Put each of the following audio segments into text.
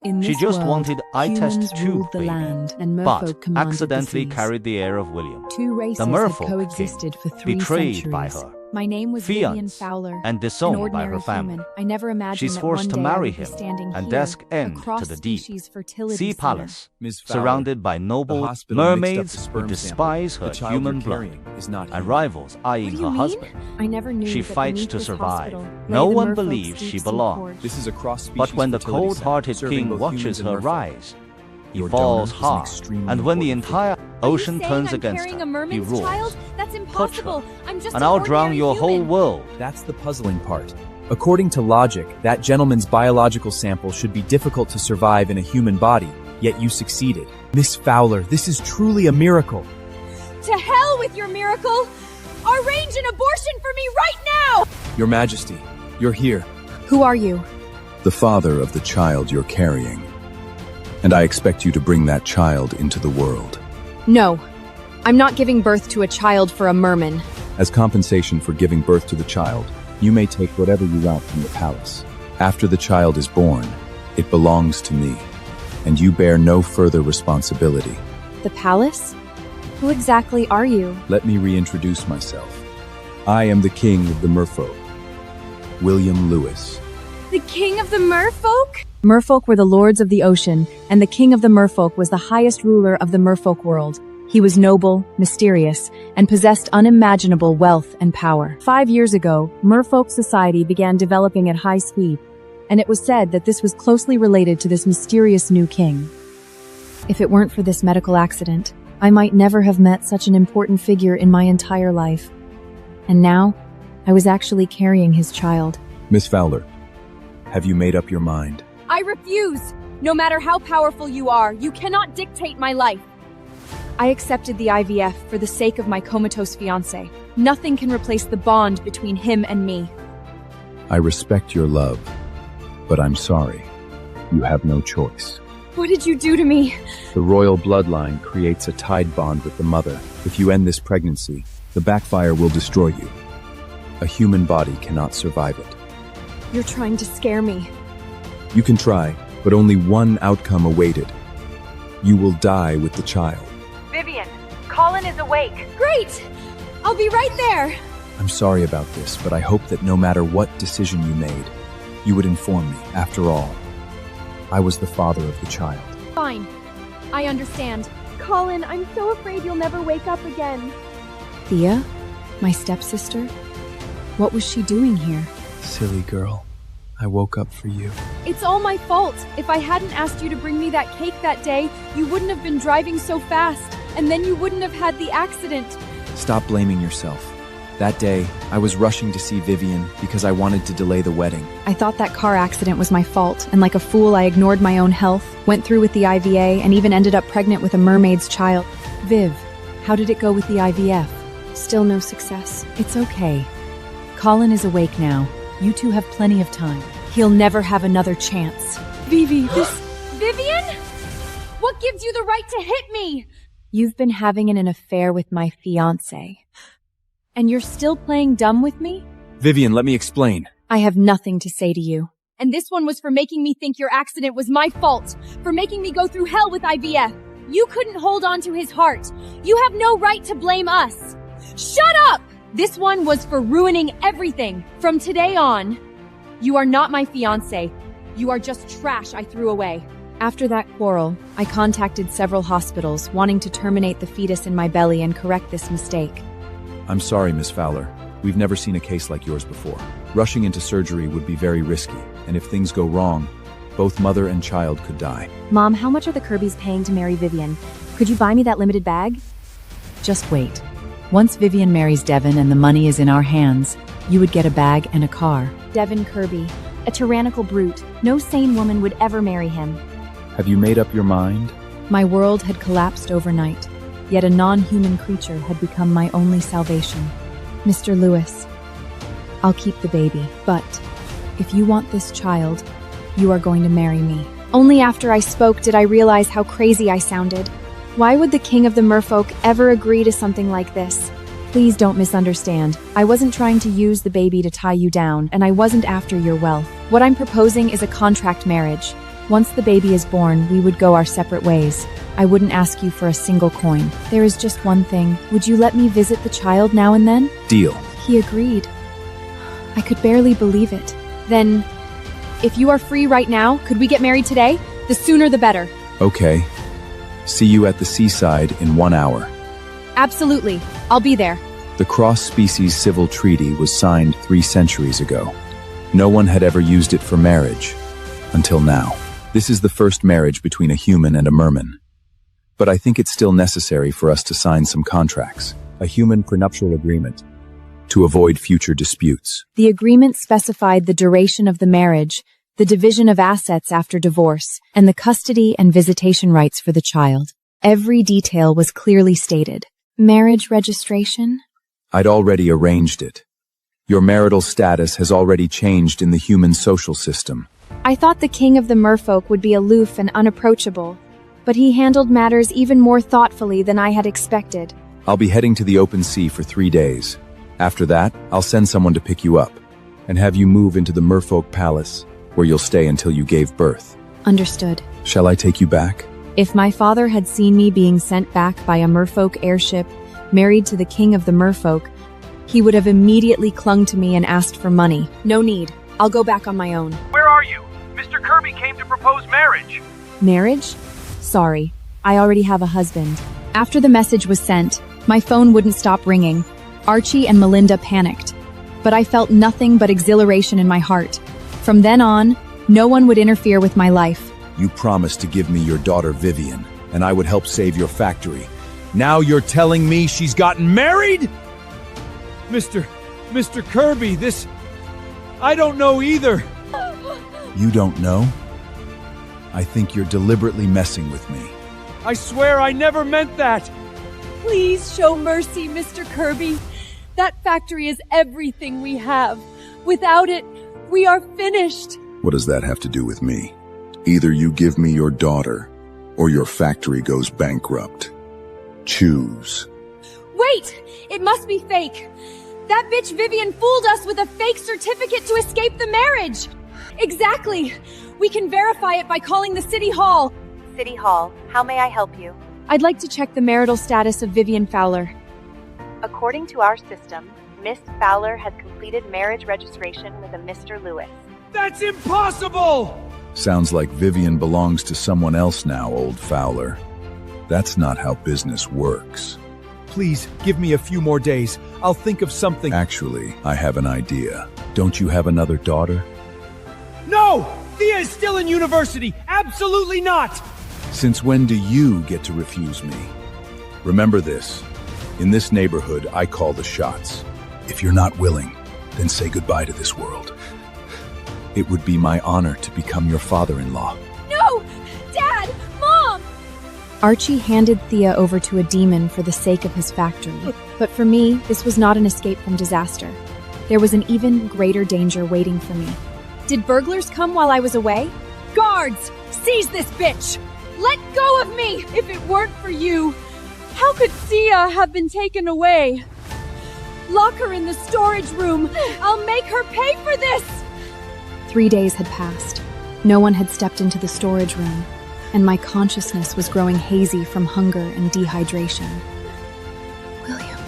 In She this just world, wanted outcast humans too, ruled the baby, land, and but Merfolk commanded accidentally the seas. carried the heir of William, Two races the had Merfolk coexisted King, for 3 betrayed centuries. by her, My name was Vivian fianced, Fowler, and an disowned by ordinary her family. human. I never imagined She's that forced one to day I marry would be him standing and here, desk a end to the deep cross-species fertility sea center. palace, Ms. Fowler, surrounded by the noble hospital mixed up mermaids the who sperm despise sample. her The child human you're blood, carrying is not and human. rivals eyeing What do her you mean? husband. I never knew She that fights beneath to this survive. hospital No lay the one Merfolk's believes deep she sea belongs. cord. This is a cross-species But when the fertility center, cold-hearted serving king both watches humans and her merfolk. rise, he Your falls donor is an hard, extremely and when the important entire figure. ocean Are you saying turns I'm against carrying her, a he merman's rules. child? That's Touch impossible. her, I'm just and an I'll drown ordinary your whole human. world. That's the puzzling part. According to logic, that gentleman's biological sample should be difficult to survive in a human body, yet you succeeded. Miss Fowler, this is truly a miracle. To hell with your miracle! Arrange an abortion for me right now! Your Majesty, you're here. Who are you? The father of the child you're carrying. And I expect you to bring that child into the world. No. I'm not giving birth to a child for a merman. As compensation for giving birth to the child, you may take whatever you want from the palace. After the child is born, it belongs to me, and you bear no further responsibility. The palace? Who exactly are you? Let me reintroduce myself. I am the king of the Merfolk, William Lewis. The king of the merfolk? Merfolk were the lords of the ocean, and the king of the Merfolk was the highest ruler of the Merfolk world. He was noble, mysterious, and possessed unimaginable wealth and power. 5 years ago, Merfolk society began developing at high speed, and it was said that this was closely related to this mysterious new king. If it weren't for this medical accident, I might never have met such an important figure in my entire life. And now, I was actually carrying his child. Miss Fowler, have you made up your mind? I refuse! No matter how powerful you are, you cannot dictate my life. I accepted the IVF for the sake of my comatose fiancé. Nothing can replace the bond between him and me. I respect your love, but I'm sorry. You have no choice. What did you do to me? The royal bloodline creates a tied bond with the mother. If you end this pregnancy, the backfire will destroy you. A human body cannot survive it. You're trying to scare me. You can try, but only one outcome awaited. You will die with the child. Vivian, Colin is awake. Great! I'll be right there. I'm sorry about this, but I hope that no matter what decision you made, you would inform me. After all, I was the father of the child. Fine. I understand. Colin, I'm so afraid you'll never wake up again. Thea? My stepsister? What was she doing here? Silly girl. I woke up for you. It's all my fault. If I hadn't asked you to bring me that cake that day, you wouldn't have been driving so fast, and then you wouldn't have had the accident. Stop blaming yourself. That day, I was rushing to see Vivian because I wanted to delay the wedding. I thought that car accident was my fault, and like a fool I ignored my own health, went through with the IVA, and even ended up pregnant with a mermaid's child. Viv, how did it go with the IVF? Still no success. It's okay. Colin is awake now. You two have plenty of time. He'll never have another chance. Vivi, Vivian? What gives you the right to hit me? You've been having an affair with my fiancé. And you're still playing dumb with me? Vivian, let me explain. I have nothing to say to you. And this one was for making me think your accident was my fault, for making me go through hell with IVF. You couldn't hold on to his heart. You have no right to blame us. Shut up! This one was for ruining everything. From today on, you are not my fiancé. You are just trash I threw away. After that quarrel, I contacted several hospitals, wanting to terminate the fetus in my belly and correct this mistake. I'm sorry, Miss Fowler. We've never seen a case like yours before. Rushing into surgery would be very risky, and if things go wrong, both mother and child could die. Mom, how much are the Kirbys paying to marry Vivian? Could you buy me that limited bag? Just wait. Once Vivian marries Devin and the money is in our hands, you would get a bag and a car. Devin Kirby, a tyrannical brute. No sane woman would ever marry him. Have you made up your mind? My world had collapsed overnight, yet a non-human creature had become my only salvation. Mr. Lewis, I'll keep the baby, but if you want this child, you are going to marry me. Only after I spoke did I realize how crazy I sounded. Why would the king of the merfolk ever agree to something like this? Please don't misunderstand. I wasn't trying to use the baby to tie you down, and I wasn't after your wealth. What I'm proposing is a contract marriage. Once the baby is born, we would go our separate ways. I wouldn't ask you for a single coin. There is just one thing. Would you let me visit the child now and then? Deal. He agreed. I could barely believe it. Then, if you are free right now, could we get married today? The sooner the better. Okay. See you at the seaside in 1 hour. Absolutely. I'll be there. The cross-species civil treaty was signed 3 centuries ago. No one had ever used it for marriage. Until now. This is the first marriage between a human and a merman. But I think it's still necessary for us to sign some contracts. A human prenuptial agreement. To avoid future disputes. The agreement specified the duration of the marriage, the division of assets after divorce, and the custody and visitation rights for the child. Every detail was clearly stated. Marriage registration? I'd already arranged it. Your marital status has already changed in the human social system. I thought the king of the merfolk would be aloof and unapproachable, but he handled matters even more thoughtfully than I had expected. I'll be heading to the open sea for 3 days. After that, I'll send someone to pick you up and have you move into the Merfolk Palace, where you'll stay until you gave birth. Understood. Shall I take you back? If my father had seen me being sent back by a merfolk airship, married to the king of the merfolk, he would have immediately clung to me and asked for money. No need. I'll go back on my own. Where are you? Mr. Kirby came to propose marriage. Marriage? Sorry. I already have a husband. After the message was sent, my phone wouldn't stop ringing. Archie and Melinda panicked, but I felt nothing but exhilaration in my heart. From then on, no one would interfere with my life. You promised to give me your daughter Vivian, and I would help save your factory. Now you're telling me she's gotten married? Mr. Kirby, I don't know either. You don't know? I think you're deliberately messing with me. I swear I never meant that. Please show mercy, Mr. Kirby. That factory is everything we have. Without it, we are finished. What does that have to do with me? Either you give me your daughter, or your factory goes bankrupt. Choose. Wait! It must be fake. That bitch Vivian fooled us with a fake certificate to escape the marriage. Exactly. We can verify it by calling the City Hall. City Hall, how may I help you? I'd like to check the marital status of Vivian Fowler. According to our system, Miss Fowler has completed marriage registration with a Mr. Lewis. That's impossible! Sounds like Vivian belongs to someone else now, old Fowler. That's not how business works. Please, give me a few more days. I'll think of something. Actually, I have an idea. Don't you have another daughter? No! Thea is still in university! Absolutely not! Since when do you get to refuse me? Remember this. In this neighborhood, I call the shots. If you're not willing, then say goodbye to this world. It would be my honor to become your father-in-law. No! Dad! Mom! Archie handed Thea over to a demon for the sake of his factory. But for me, this was not an escape from disaster. There was an even greater danger waiting for me. Did burglars come while I was away? Guards! Seize this bitch! Let go of me! If it weren't for you, how could Thea have been taken away? Lock her in the storage room! I'll make her pay for this! 3 days had passed. No one had stepped into the storage room, and my consciousness was growing hazy from hunger and dehydration. William,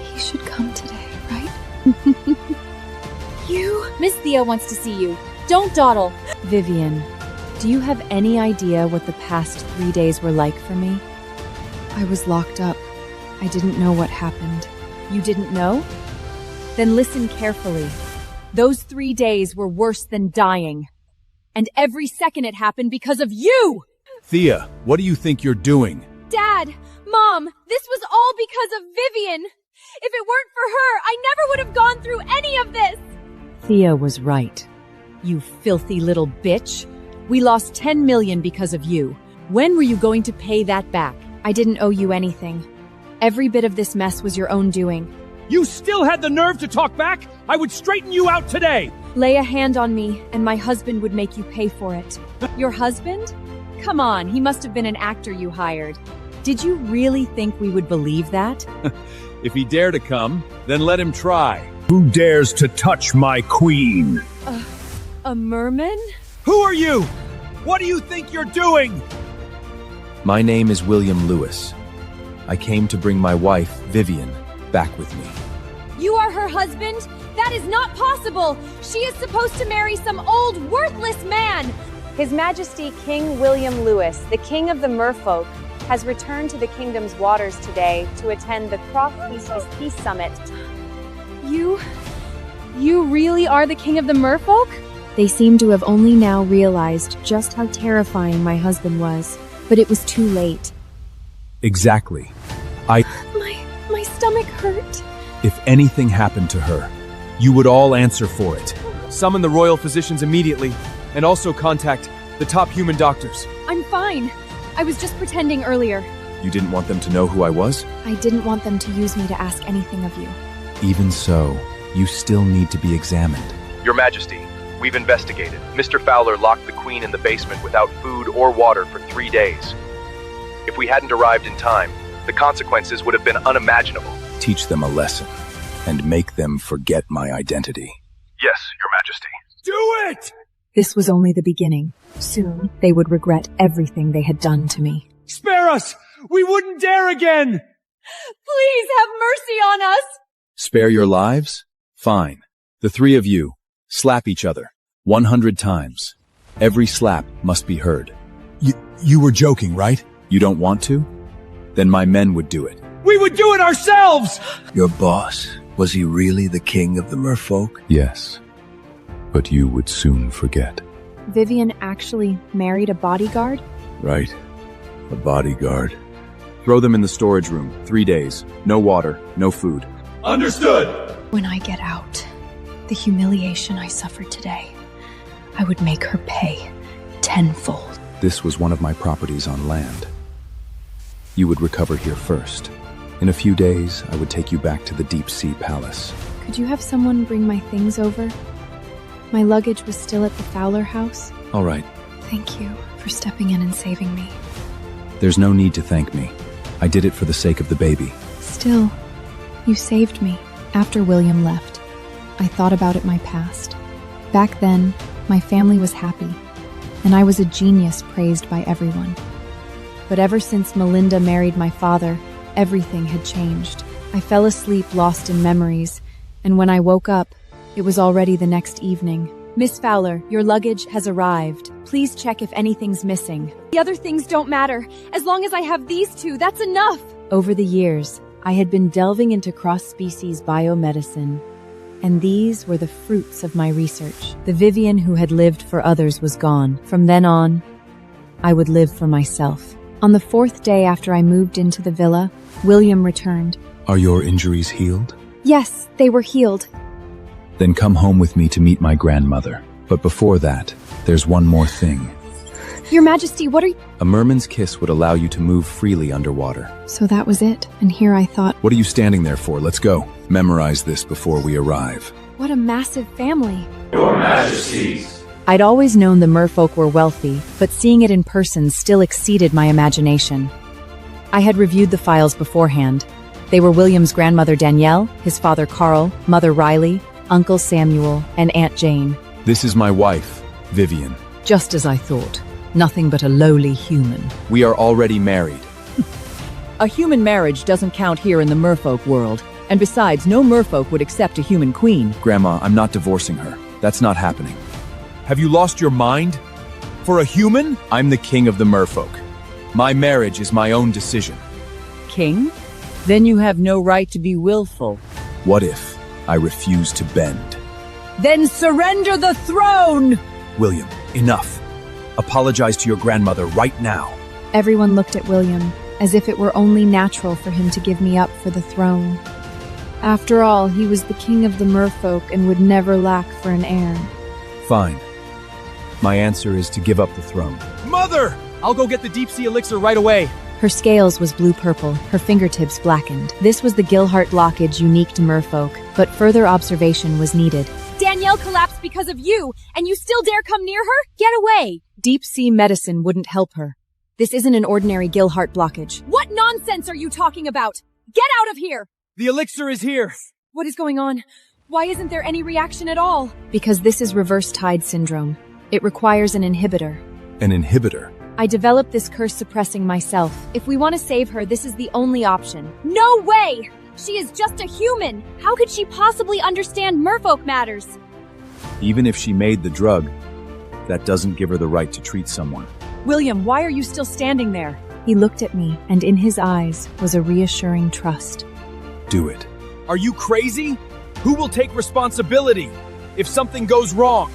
he should come today, right? Miss Thea wants to see you. Don't dawdle. Vivian, do you have any idea what the past 3 days were like for me? I was locked up. I didn't know what happened. You didn't know? Then listen carefully. Those 3 days were worse than dying. And every second it happened because of you! Thea, what do you think you're doing? Dad! Mom! This was all because of Vivian! If it weren't for her, I never would have gone through any of this! Thea was right. You filthy little bitch. We lost 10 million because of you. When were you going to pay that back? I didn't owe you anything. Every bit of this mess was your own doing. You still had the nerve to talk back? I would straighten you out today! Lay a hand on me, and my husband would make you pay for it. Your husband? Come on, he must have been an actor you hired. Did you really think we would believe that? If he dare to come, then let him try. Who dares to touch my queen? A merman? Who are you? What do you think you're doing? My name is William Lewis. I came to bring my wife, Vivian, back with me. You are her husband? That is not possible! She is supposed to marry some old, worthless man! His Majesty King William Lewis, the King of the Merfolk, has returned to the kingdom's waters today to attend the Cross-Species Peace Summit. You really are the King of the Merfolk? They seem to have only now realized just how terrifying my husband was, but it was too late. Exactly. My stomach hurt. If anything happened to her, you would all answer for it. Summon the royal physicians immediately, and also contact the top human doctors. I'm fine. I was just pretending earlier. You didn't want them to know who I was? I didn't want them to use me to ask anything of you. Even so, you still need to be examined. Your Majesty, we've investigated. Mr. Fowler locked the Queen in the basement without food or water for 3 days. If we hadn't arrived in time, the consequences would have been unimaginable. Teach them a lesson, and make them forget my identity. Yes, Your Majesty. Do it! This was only the beginning. Soon, they would regret everything they had done to me. Spare us! We wouldn't dare again! Please have mercy on us! Spare your lives? Fine. The three of you, slap each other 100 times. Every slap must be heard. You were joking, right? You don't want to? Then my men would do it. We would do it ourselves! Your boss, was he really the king of the Merfolk? Yes. But you would soon forget. Vivian actually married a bodyguard? Right. A bodyguard. Throw them in the storage room. 3 days. No water, no food. Understood! When I get out, the humiliation I suffered today, I would make her pay tenfold. This was one of my properties on land. You would recover here first. In a few days, I would take you back to the Deep Sea Palace. Could you have someone bring my things over? My luggage was still at the Fowler house. All right. Thank you for stepping in and saving me. There's no need to thank me. I did it for the sake of the baby. Still, you saved me. After William left, I thought about my past. Back then, my family was happy, and I was a genius praised by everyone. But ever since Melinda married my father, everything had changed. I fell asleep lost in memories, and when I woke up, it was already the next evening. Miss Fowler, your luggage has arrived. Please check if anything's missing. The other things don't matter. As long as I have these two, that's enough. Over the years, I had been delving into cross-species biomedicine, and these were the fruits of my research. The Vivian who had lived for others was gone. From then on, I would live for myself. On the 4th day after I moved into the villa, William returned. Are your injuries healed? Yes, they were healed. Then come home with me to meet my grandmother. But before that, there's one more thing. Your Majesty, what are you— A merman's kiss would allow you to move freely underwater. So that was it, and here I thought— What are you standing there for? Let's go. Memorize this before we arrive. What a massive family. Your Majesties. I'd always known the Merfolk were wealthy, but seeing it in person still exceeded my imagination. I had reviewed the files beforehand. They were William's grandmother Danielle, his father Carl, mother Riley, Uncle Samuel, and Aunt Jane. This is my wife, Vivian. Just as I thought. Nothing but a lowly human. We are already married. A human marriage doesn't count here in the Merfolk world. And besides, no Merfolk would accept a human queen. Grandma, I'm not divorcing her. That's not happening. Have you lost your mind? For a human? I'm the king of the Merfolk. My marriage is my own decision. King? Then you have no right to be willful. What if I refuse to bend? Then surrender the throne! William, enough. Apologize to your grandmother right now. Everyone looked at William, as if it were only natural for him to give me up for the throne. After all, he was the king of the Merfolk and would never lack for an heir. Fine. My answer is to give up the throne. Mother! I'll go get the deep sea elixir right away. Her scales was blue-purple, her fingertips blackened. This was the Gilhart blockage unique to Merfolk, but further observation was needed. Danielle collapsed because of you, and you still dare come near her? Get away! Deep-sea medicine wouldn't help her. This isn't an ordinary Gilhart blockage. What nonsense are you talking about? Get out of here! The elixir is here. What is going on? Why isn't there any reaction at all? Because this is reverse tide syndrome. It requires an inhibitor. An inhibitor. I developed this curse suppressing myself. If we want to save her, this is the only option. No way! She is just a human! How could she possibly understand merfolk matters? Even if she made the drug, that doesn't give her the right to treat someone. William, why are you still standing there? He looked at me, and in his eyes was a reassuring trust. Do it. Are you crazy? Who will take responsibility if something goes wrong?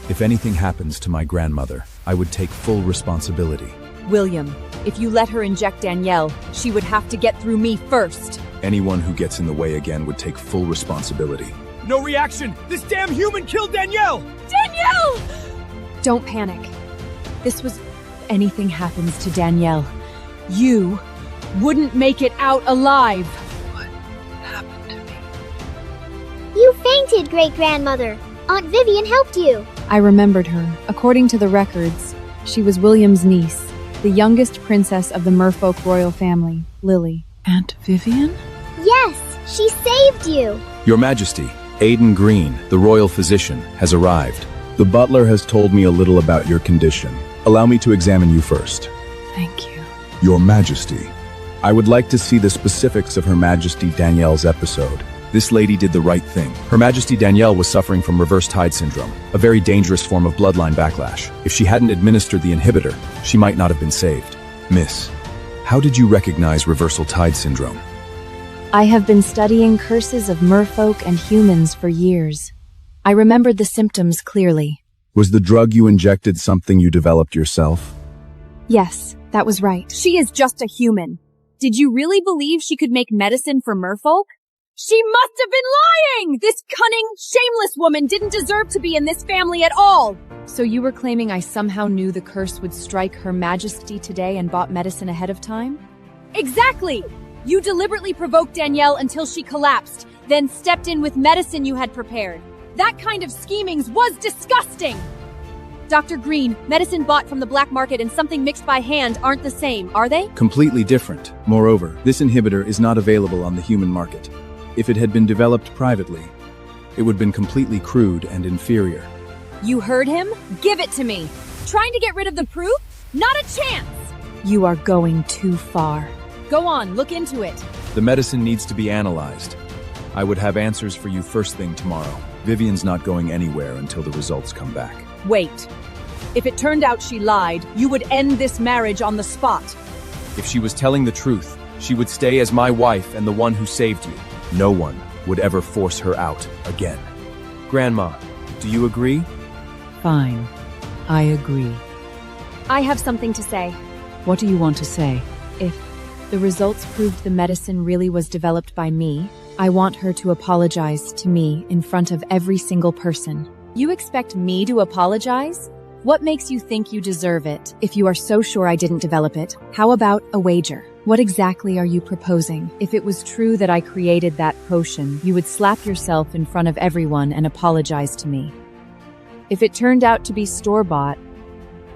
If anything happens to my grandmother, I would take full responsibility. William, if you let her inject Danielle, she would have to get through me first. Anyone who gets in the way again would take full responsibility. No reaction! This damn human killed Danielle! Danielle! Don't panic. This was... Anything happens to Danielle, you wouldn't make it out alive. You fainted, great-grandmother. Aunt Vivian helped you. I remembered her. According to the records, she was William's niece, the youngest princess of the Merfolk royal family, Lily. Aunt Vivian? Yes, she saved you. Your Majesty, Aidan Green, the royal physician, has arrived. The butler has told me a little about your condition. Allow me to examine you first. Thank you. Your Majesty, I would like to see the specifics of Her Majesty Danielle's episode. This lady did the right thing. Her Majesty Danielle was suffering from reverse tide syndrome, a very dangerous form of bloodline backlash. If she hadn't administered the inhibitor, she might not have been saved. Miss, how did you recognize reversal tide syndrome? I have been studying curses of merfolk and humans for years. I remembered the symptoms clearly. Was the drug you injected something you developed yourself? Yes, that was right. She is just a human. Did you really believe she could make medicine for merfolk? She must have been lying! This cunning, shameless woman didn't deserve to be in this family at all! So you were claiming I somehow knew the curse would strike Her Majesty today and bought medicine ahead of time? Exactly! You deliberately provoked Danielle until she collapsed, then stepped in with medicine you had prepared. That kind of schemings was disgusting! Dr. Green, medicine bought from the black market and something mixed by hand aren't the same, are they? Completely different. Moreover, this inhibitor is not available on the human market. If it had been developed privately, it would have been completely crude and inferior. You heard him? Give it to me! Trying to get rid of the proof? Not a chance! You are going too far. Go on, look into it. The medicine needs to be analyzed. I would have answers for you first thing tomorrow. Vivian's not going anywhere until the results come back. Wait. If it turned out she lied, you would end this marriage on the spot. If she was telling the truth, she would stay as my wife and the one who saved you. No one would ever force her out again. Grandma, do you agree? Fine. I agree. I have something to say. What do you want to say? If the results proved the medicine really was developed by me, I want her to apologize to me in front of every single person. You expect me to apologize? What makes you think you deserve it? If you are so sure I didn't develop it, how about a wager? What exactly are you proposing? If it was true that I created that potion, you would slap yourself in front of everyone and apologize to me. If it turned out to be store-bought,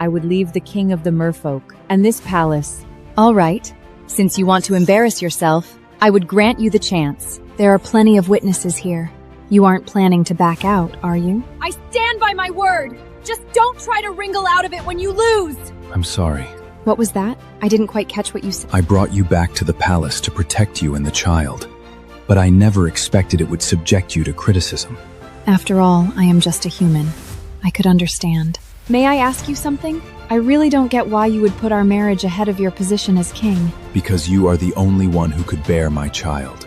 I would leave the king of the merfolk and this palace. All right, since you want to embarrass yourself, I would grant you the chance. There are plenty of witnesses here. You aren't planning to back out, are you? I stand by my word! Just don't try to wriggle out of it when you lose! I'm sorry. What was that? I didn't quite catch what you said. I brought you back to the palace to protect you and the child, but I never expected it would subject you to criticism. After all, I am just a human. I could understand. May I ask you something? I really don't get why you would put our marriage ahead of your position as king. Because you are the only one who could bear my child.